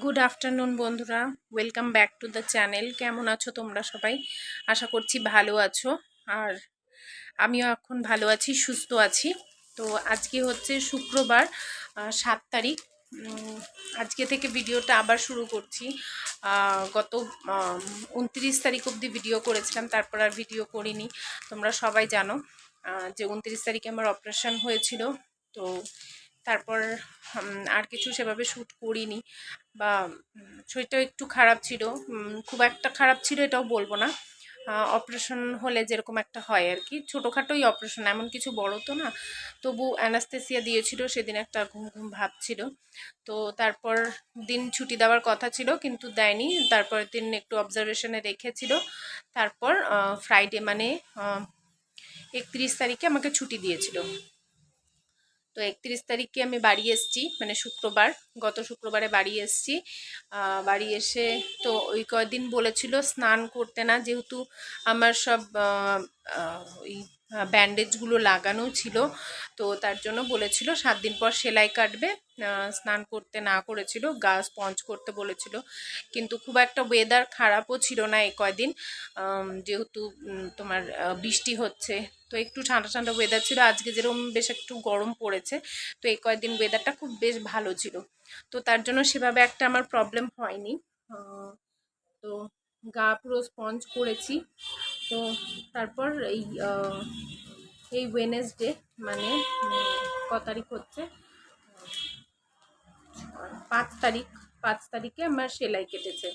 Good afternoon বন্ধুরা, welcome back to the channel. কেমন আছো তোমরা সবাই? আশা করছি ভালো আছো। আর আমিও এখন ভালো আছি, সুস্থ আছি। তো আজকে হচ্ছে শুক্রবার, 7 তারিখ। আজকে থেকে ভিডিওটা আবার শুরু করছি। গত 29 তারিখ অবধি ভিডিও করেছিলাম, তারপর আর ভিডিও করিনি। তোমরা সবাই জানো যে 29 তারিখে আমার অপারেশন হয়েছিল। তো তারপর আর কিছু সেভাবে শ্যুট করিনি, বা শরীরটা একটু খারাপ ছিল। খুব একটা খারাপ ছিল এটাও বলবো না। অপারেশন হলে যেরকম একটা হয় আর কি, ছোটোখাটোই অপারেশন, এমন কিছু বড় তো না। তবু অ্যানাস্থেসিয়া দিয়েছিল, সেদিন একটা ঘুম ঘুম ভাব ছিল। তো তারপর দিন ছুটি দেওয়ার কথা ছিল কিন্তু দেয়নি। তারপর দিন একটু অবজারভেশনে রেখেছিল। তারপর ফ্রাইডে মানে 31 তারিখে আমাকে ছুটি দিয়েছিল। তো 31 তারিখে আমি বাড়ি এসেছি, মানে শুক্রবার, গত শুক্রবারে বাড়ি এসেছি। বাড়ি এসে তো ওই কয়দিন বলেছিল স্নান করতে না, যেহেতু আমার সব ওই ব্যান্ডেজগুলো লাগানো ছিল। তো তার জন্য বলেছিল 7 দিন পর সেলাই কাটবে, স্নান করতে না করেছিল, গা স্পঞ্জ করতে বলেছিল। কিন্তু খুব একটা ওয়েদার খারাপও ছিল না এই কয়দিন, যেহেতু তোমার বৃষ্টি হচ্ছে, তো একটু ঠান্ডা ঠান্ডা ওয়েদার ছিল। আজকে যেরকম বেশ একটু গরম পড়েছে, তো এই কয়েকদিন ওয়েদারটা খুব বেশ ভালো ছিল। তো তার জন্য সেভাবে একটা আমার প্রবলেম হয়নি। তো গা পুরো স্পঞ্জ করেছি। তো তারপর এই ওয়েনেসডে মানে ক তারিখ হচ্ছে, 5 তারিখ, 5 তারিখে আমার সেলাই কেটেছে।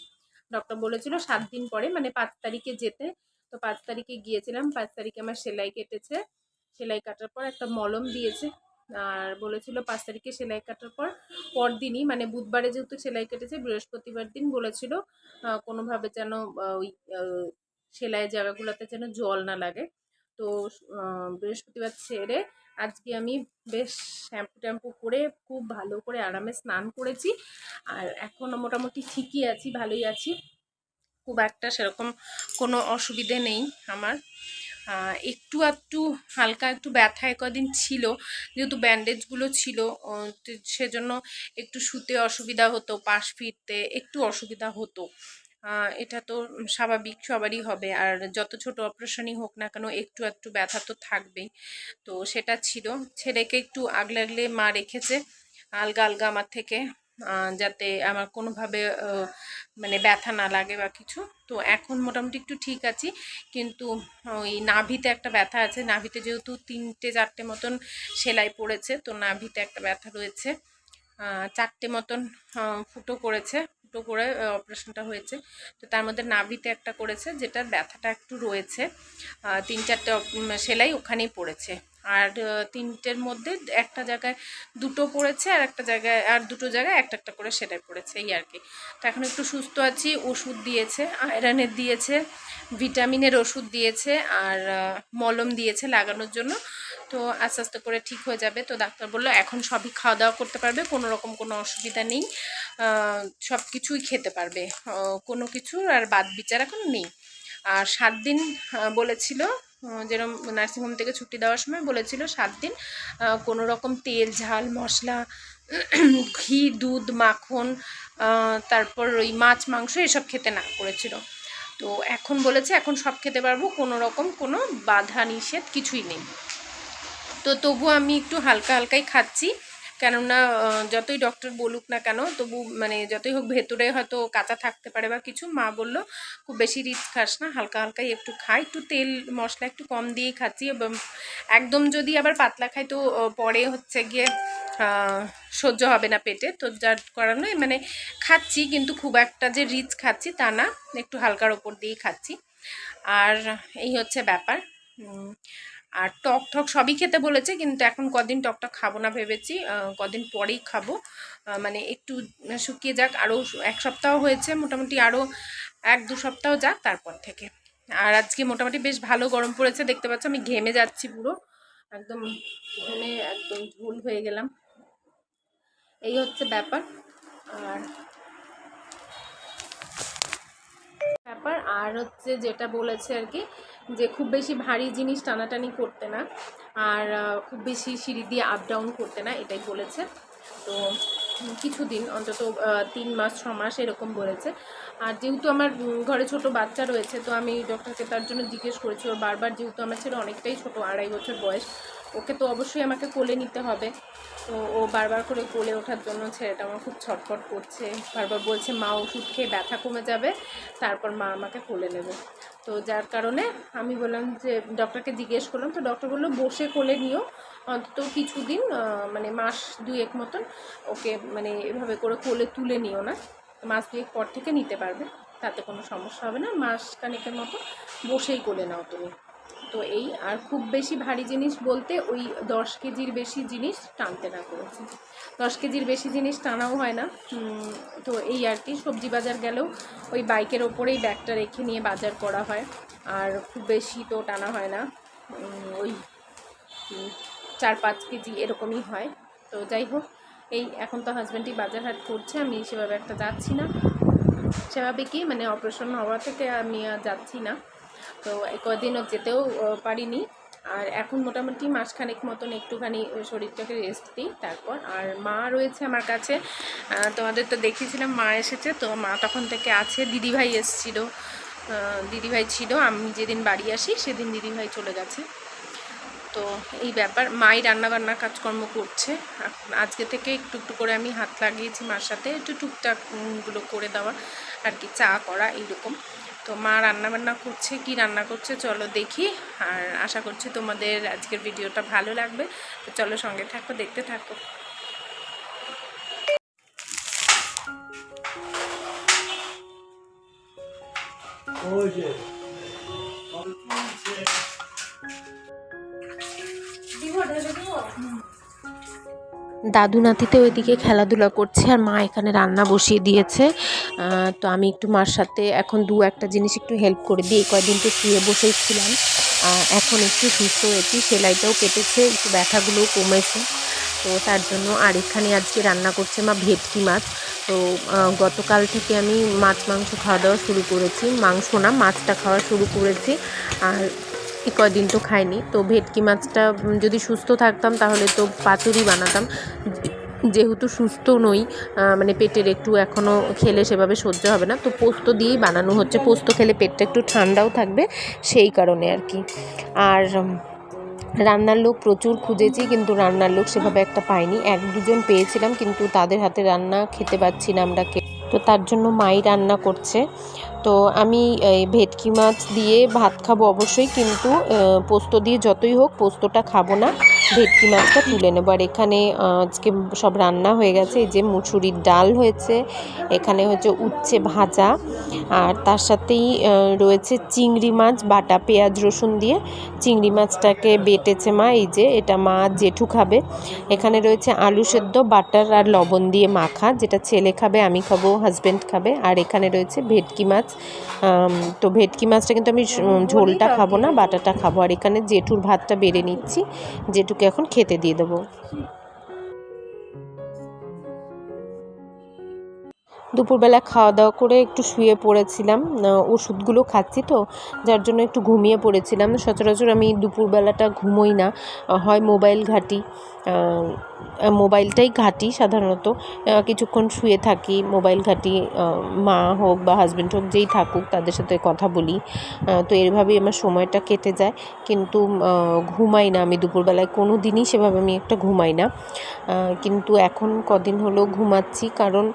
ডক্টর বলেছিল 7 দিন পরে, মানে 5 তারিখে যেতে। তো 5 তারিখে গিয়েছিলাম, 5 তারিখে আমার সেলাই কেটেছে। সেলাই কাটার পর একটা মলম দিয়েছে, আর বলেছিল 5 তারিখে সেলাই কাটার পর পরদিনই, মানে বুধবারে যেহেতু সেলাই কেটেছে, বৃহস্পতিবার দিন বলেছিল কোনোভাবে যেন ওই সেলাইয়ের জায়গাগুলোতে যেন জল না লাগে। তো বৃহস্পতিবার ছেড়ে আজকে আমি বেশ শ্যাম্পু ট্যাম্পু করে খুব ভালো করে আরামে স্নান করেছি। আর এখনও মোটামুটি ঠিকই আছি, ভালোই আছি, খুব একটা সেরকম কোনো অসুবিধে নেই আমার। একটু একটু হালকা একটু ব্যথা কদিন ছিল, যেহেতু ব্যান্ডেজগুলো ছিল, সেজন্য একটু শুতে অসুবিধা হতো, পাশ ফিরতে একটু অসুবিধা হতো। এটা তো স্বাভাবিক, সবারই হবে। আর যত ছোট অপারেশনই হোক না কেন, একটু একটু ব্যথা তো থাকবেই। তো সেটা ছিল। ছেলেকে একটু আগলে আগলে মা রেখেছে, আলগা আলগা আমার থেকে, যাতে আমার কোনোভাবে মানে ব্যথা না লাগে বা কিছু। তো এখন মোটামুটি একটু ঠিক আছি, কিন্তু ওই নাভিতে একটা ব্যথা আছে। নাভিতে যেহেতু 3-4টে মতন সেলাই পড়েছে, তো নাভিতে একটা ব্যথা রয়েছে। 4টে মতন ফুটো করেছে, ফুটো করে অপারেশনটা হয়েছে। তো তার মধ্যে নাভিতে একটা করেছে, যেটার ব্যথাটা একটু রয়েছে। 3-4টে সেলাই ওখানেই পড়েছে। আর 3টের মধ্যে একটা জায়গায় 2টো পড়েছে, আর একটা জায়গায়, আর 2টো জায়গায় একটা একটা করে সেলাই পড়েছে, এই আর কি। তো এখন একটু সুস্থ আছি। ওষুধ দিয়েছে, আয়রনের দিয়েছে, ভিটামিনের ওষুধ দিয়েছে, আর মলম দিয়েছে লাগানোর জন্য। তো আস্তে আস্তে করে ঠিক হয়ে যাবে। তো ডাক্তার বললো এখন সবই খাওয়া দাওয়া করতে পারবে, কোনো রকম কোনো অসুবিধা নেই, সব কিছুই খেতে পারবে, কোনো কিছু আর বাদ বিচার এখন নেই। আর 7 দিন বলেছিল, যেরকম নার্সিংহোম থেকে ছুটি দেওয়ার সময় বলেছিল 7 দিন কোনো রকম তেল ঝাল মশলা, ঘি দুধ মাখন, তারপর ওই মাছ মাংস এসব খেতে না করেছিল। তো এখন বলেছে এখন সব খেতে পারবো, কোনো রকম কোনো বাধা নিষেধ কিছুই নেই। তো তবু আমি একটু হালকা হালকাই খাচ্ছি, কেননা যতই ডক্টর বলুক না কেন, তবু মানে যতই হোক ভেতরে হয়তো কাঁচা থাকতে পারে বা কিছু। মা বলল খুব বেশি রিচ খাস না, হালকা হালকাই একটু খাই, একটু তেল মশলা একটু কম দিয়েই খাচ্ছি। এবং একদম যদি আবার পাতলা খাই তো পরে হচ্ছে গিয়ে সহ্য হবে না পেটে। তো যার করার নয়, মানে খাচ্ছি, কিন্তু খুব একটা যে রিচ খাচ্ছি তা না, একটু হালকার ওপর দিয়েই খাচ্ছি। আর এই হচ্ছে ব্যাপার। আর টক ঠক সবই খেতে বলেছে, কিন্তু এখন কদিন টকটা খাবো না ভেবেছি, কদিন পরেই খাবো। মানে একটু শুকিয়ে যাক, আরও 1 সপ্তাহ হয়েছে, মোটামুটি আরও 1-2 সপ্তাহ যাক তারপর থেকে। আর আজকে মোটামুটি বেশ ভালো গরম পড়েছে, দেখতে পাচ্ছ আমি ঘেমে যাচ্ছি পুরো, একদম ঘেমে একদম ঝুল হয়ে গেলাম। এই হচ্ছে ব্যাপার। আর হচ্ছে যেটা বলেছে আর কি, যে খুব বেশি ভারী জিনিস টানাটানি করতে না, আর খুব বেশি সিঁড়ি দিয়ে আপ ডাউন করতে না, এটাই বলেছে। তো কিছুদিন অন্তত 3 মাস 6 মাস এরকম বলেছে। আর যেহেতু আমার ঘরে ছোট বাচ্চা রয়েছে, তো আমি ডক্টরকে তার জন্য জিজ্ঞেস করেছি। ওর বারবার, যেহেতু আমার ছেলে অনেকটাই ছোট, 2.5 বছর বয়স, ওকে তো অবশ্যই আমাকে কোলে নিতে হবে। তো ও বারবার করে কোলে ওঠার জন্য ছেলেটা আমার খুব ছটফট করছে, বারবার বলছে মা ওষুধ খেয়ে ব্যথা কমে যাবে, তারপর মা আমাকে কোলে নেবে। তো যার কারণে আমি বললাম যে, ডক্টরকে জিজ্ঞেস করলাম, তো ডক্টর বললো বসে কোলে নিও অন্তত কিছুদিন, মানে মাস 2-1 মতন ওকে মানে এভাবে করে কোলে তুলে নিও না, মাস 2-1 পর থেকে নিতে পারবে, তাতে কোনো সমস্যা হবে না, মাস খানেকের মতো বসেই কোলে নাও তুমি। তো এই, আর খুব বেশি ভারী জিনিস বলতে ওই 10 কেজির বেশি জিনিস টানতে না করেছি। 10 কেজির বেশি জিনিস টানাও হয় না। তো এই আর কি, সবজি বাজার গেলেও ওই বাইকের ওপরেই ব্যাগটা রেখে নিয়ে বাজার করা হয়, আর খুব বেশি তো টানা হয় না, ওই 4-5 কেজি এরকমই হয়। তো যাই হোক, এই এখন তো হাজব্যান্ডই বাজার হাট করছে, আমি সেভাবে একটা যাচ্ছি না, সেভাবে কি মানে অপারেশন হওয়া থেকে আমি যাচ্ছি না। তো কদিনও যেতেও পারিনি। আর এখন মোটামুটি মাসখানেক মতন একটুখানি শরীরটাকে রেস্ট দিই তারপর। আর মা রয়েছে আমার কাছে, তোমাদের তো দেখিয়েছিলাম মা এসেছে, তো মা তখন থেকে আছে। দিদিভাই এসেছিল, দিদিভাই ছিল, আমি যেদিন বাড়ি আসি সেদিন দিদিভাই চলে গেছে। তো এই ব্যাপার, মাই রান্নাবান্না কাজকর্ম করছে। আজকে থেকে একটু একটু করে আমি হাত লাগিয়েছি মার সাথে, একটু টুকটাকগুলো করে দেওয়া আর কি, চা করা এইরকম। তো মা রান্নাবান্না করছে, কি রান্না করছে চলো দেখি। আর আশা করছি তোমাদের আজকের ভিডিওটা ভালো লাগবে, তো চলো সঙ্গে থাকো, দেখতে থাকো। দাদু নাতিতে ওইদিকে খেলাধুলা করছে আর মা এখানে রান্না বসিয়ে দিয়েছে। তো আমি একটু মার সাথে এখন একটা জিনিস একটু হেল্প করে দিই। এই কয়েকদিন তো শুয়ে বসেই ছিলাম, এখন একটু সুস্থ হয়েছি, সেলাইটাও কেটেছে, একটু ব্যথাগুলোও কমেছে। তো তার জন্য আর এখানে আজকে রান্না করছে মা ভেটকি মাছ। তো গতকাল থেকে আমি মাছ মাংস খাওয়া দাওয়া শুরু করেছি, মাংস না মাছটা খাওয়া শুরু করেছি, আর এই কয়দিন তো খাইনি। তো ভেটকি মাছটা যদি সুস্থ থাকতাম তাহলে তো পাতুরি বানাতাম, যেহেতু সুস্থ নই, মানে পেটের একটু এখনও খেলে সেভাবে সহ্য হবে না, তো পোস্ত দিয়েই বানানো হচ্ছে। পোস্ত খেলে পেটটা একটু ঠান্ডাও থাকবে, সেই কারণে আর কি। আর রান্নার লোক প্রচুর খুঁজেছি, কিন্তু রান্নার লোক সেভাবে একটা পাইনি। 1-2 জন পেয়েছিলাম, কিন্তু তাদের হাতে রান্না খেতে পাচ্ছি না আমরা, তো তার জন্য মাই রান্না করছে। তো আমি এই ভেটকি মাছ দিয়ে ভাত খাবো অবশ্যই, কিন্তু পোস্ত দিয়ে যতই হোক পোস্তটা খাবো না, ভেটকি মাছটা তুলে নেবো। আর এখানে আজকে সব রান্না হয়ে গেছে, এই যে মুসুরির ডাল হয়েছে, এখানে হচ্ছে উচ্ছে ভাজা, আর তার সাথেই রয়েছে চিংড়ি মাছ বাটা, পেঁয়াজ রসুন দিয়ে চিংড়ি মাছটাকে বেটেছে মা, এই যে এটা মা জেঠু খাবে। এখানে রয়েছে আলু সেদ্ধ, বাটার আর লবণ দিয়ে মাখা, যেটা ছেলে খাবে, আমি খাবো, হাজব্যান্ড খাবে। আর এখানে রয়েছে ভেটকি মাছ। তো ভেটকি মাছটা কিন্তু আমি ঝোলটা খাবো না, বাটাটা খাবো। আর এখানে জেঠুর ভাতটা বেড়ে নিচ্ছি, জেঠুকে এখন খেতে দিয়ে দেবো। দুপুরবেলা খাওয়া দাওয়া করে একটু শুয়ে পড়েছিলাম, ওষুধগুলো খাচ্ছি তো যার জন্য একটু ঘুমিয়ে পড়েছিলাম। সচরাচর আমি দুপুরবেলাটা ঘুমোই না, হয় মোবাইল ঘাঁটি, মোবাইলটাই ঘাঁটি সাধারণত, কিছুক্ষণ শুয়ে থাকি, মোবাইল ঘাঁটি, মা হোক বা হাজব্যান্ড হোক যেই থাকুক তাদের সাথে কথা বলি। তো এভাবেই আমার সময়টা কেটে যায়, কিন্তু ঘুমাই না আমি দুপুরবেলায়, কোনো দিনই সেভাবে আমি একটা ঘুমাই না। কিন্তু এখন কদিন হলো ঘুমাচ্ছি, কারণ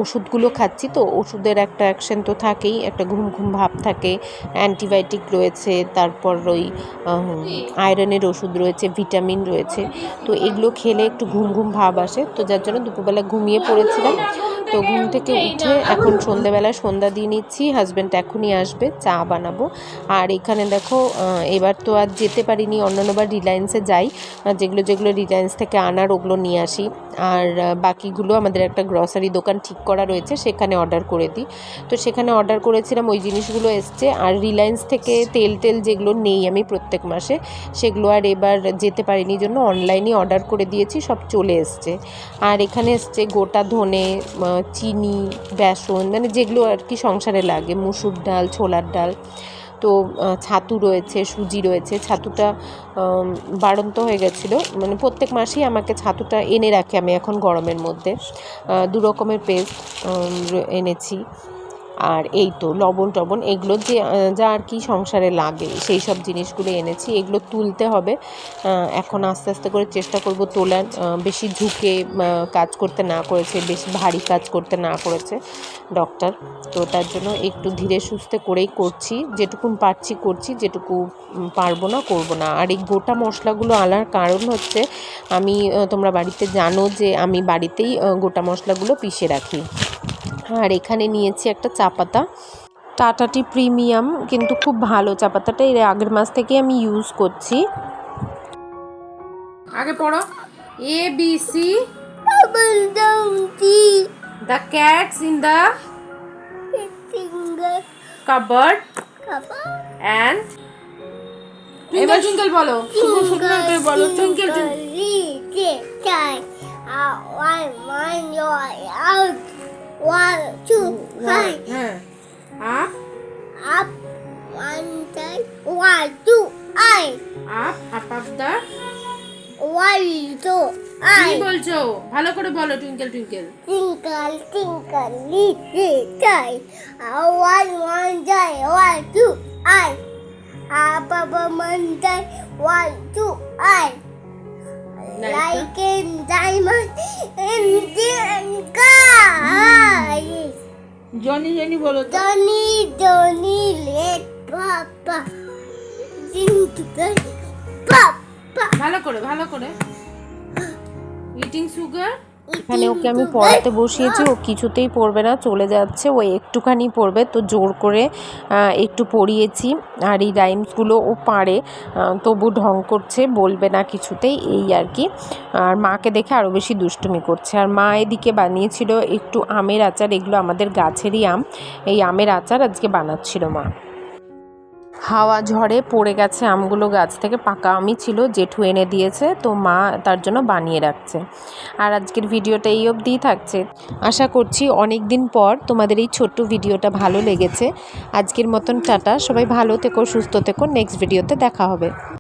ওষুধগুলো খাচ্ছি তো, ওষুধের একটা অ্যাকশন তো থাকেই, একটা ঘুম ঘুম ভাব থাকে। অ্যান্টিবায়োটিক রয়েছে, তারপর ওই আয়রনের ওষুধ রয়েছে, ভিটামিন রয়েছে, তো এগুলো খেলে একটু ঘুম ঘুম ভাব আসে। তো যার জন্য দুপুরবেলা ঘুমিয়ে পড়েছিলাম। তো ঘুম থেকে উঠে এখন সন্ধ্যাবেলায় সন্ধ্যা দিয়ে নিচ্ছি, হাজব্যান্ড এখনই আসবে, চা বানাবো। আর এখানে দেখো, এবার তো আর যেতে পারিনি, অন্যান্যবার রিলায়েন্সে যাই, যেগুলো রিলায়েন্স থেকে আনার ওগুলো নিয়ে আসি, আর বাকিগুলো আমাদের একটা গ্রসারি দোকান ঠিক করা রয়েছে, সেখানে অর্ডার করে দিই। তো সেখানে অর্ডার করেছিলাম, ওই জিনিসগুলো এসছে। আর রিলায়েন্স থেকে তেল যেগুলো নেই আমি প্রত্যেক মাসে, সেগুলো আর এবার যেতে পারিনি জন্য অনলাইনে অর্ডার করে দিয়েছি, সব চলে এসছে। আর এখানে এসছে গোটা ধনে, চিনি, বেসন, মানে যেগুলো আর কি সংসারে লাগে, মুসুর ডাল, ছোলার ডাল। তো তো ছাতু রয়েছে, সুজি রয়েছে। ছাতুটা বাড়ন্ত হয়ে গেছিলো, মানে প্রত্যেক মাসেই আমাকে ছাতুটা এনে রাখে আমি এখন গরমের মধ্যে। 2 রকমের পেস্ট এনেছি। আর এই তো লবণ টবণ এগুলো যে যা আর কি সংসারে লাগে সেই সব জিনিসগুলো এনেছি। এগুলো তুলতে হবে এখন, আস্তে আস্তে করে চেষ্টা করব তোলার। বেশি ঝুঁকে কাজ করতে না করেছে, বেশি ভারী কাজ করতে না করেছে ডক্টর। তো তার জন্য একটু ধীরে সুস্থে করেই করছি, যেটুকুন পারছি করছি, যেটুকু পারবো না করব না। আর এই গোটা মশলাগুলো আনার কারণ হচ্ছে আমি তোমরা বাড়িতে জানো যে আমি বাড়িতেই গোটা মশলাগুলো পিষে রাখি। আর এখানে নিয়েছি একটা চা পাতা, টাটা টি প্রিমিয়াম, কিন্তু খুব ভালো চা পাতাটা। এর আগের মাস থেকে আমি ইউজ করছি। আগে পড়ো। ABC the cats in the cupboard and এবার টুইঙ্কেল বলো, শুকনো করে বলো। Twinkle One, two, five. হ্যাঁ, up Up. One, two, I. up the One, two, কি I. বলছো? ভালো করে বলো twinkle twinkle. Twinkle, twinkle, little star. One, day. One, two, I. Papa Monday. One, two, I. Like a diamond in the sky. Johnny Johnny বলো তো। Donny, let Papa sing to the Papa. ভালো করে eating sugar. এখানে ওকে আমি পড়াতে বসিয়েছি, ও কিছুতেই পড়বে না, চলে যাচ্ছে। ও একটুখানি পড়বে, তো জোর করে একটু পড়িয়েছি। আর এই রাইমসগুলো ও পারে, তবু ঢং করছে, বলবে না কিছুতেই, এই আর কি। আর মাকে দেখে আরও বেশি দুষ্টুমি করছে। আর মা এদিকে বানিয়েছিল একটু আমের আচার, এগুলো আমাদের গাছেরই আম। এই আমের আচার আজকে বানাচ্ছিল মা। হাওয়া ঝড়ে পড়ে গেছে আমগুলো গাছ থেকে, পাকা আমই ছিল, জেঠু এনে দিয়েছে, তো মা তার জন্য বানিয়ে রাখছে। আর আজকের ভিডিওটা এই অবধিই থাকছে। আশা করছি অনেক দিন পর তোমাদের এই ছোট্ট ভিডিওটা ভালো লেগেছে। আজকের মতন টাটা, সবাই ভালো থেকো, সুস্থ থেকো, নেক্সট ভিডিওতে দেখা হবে।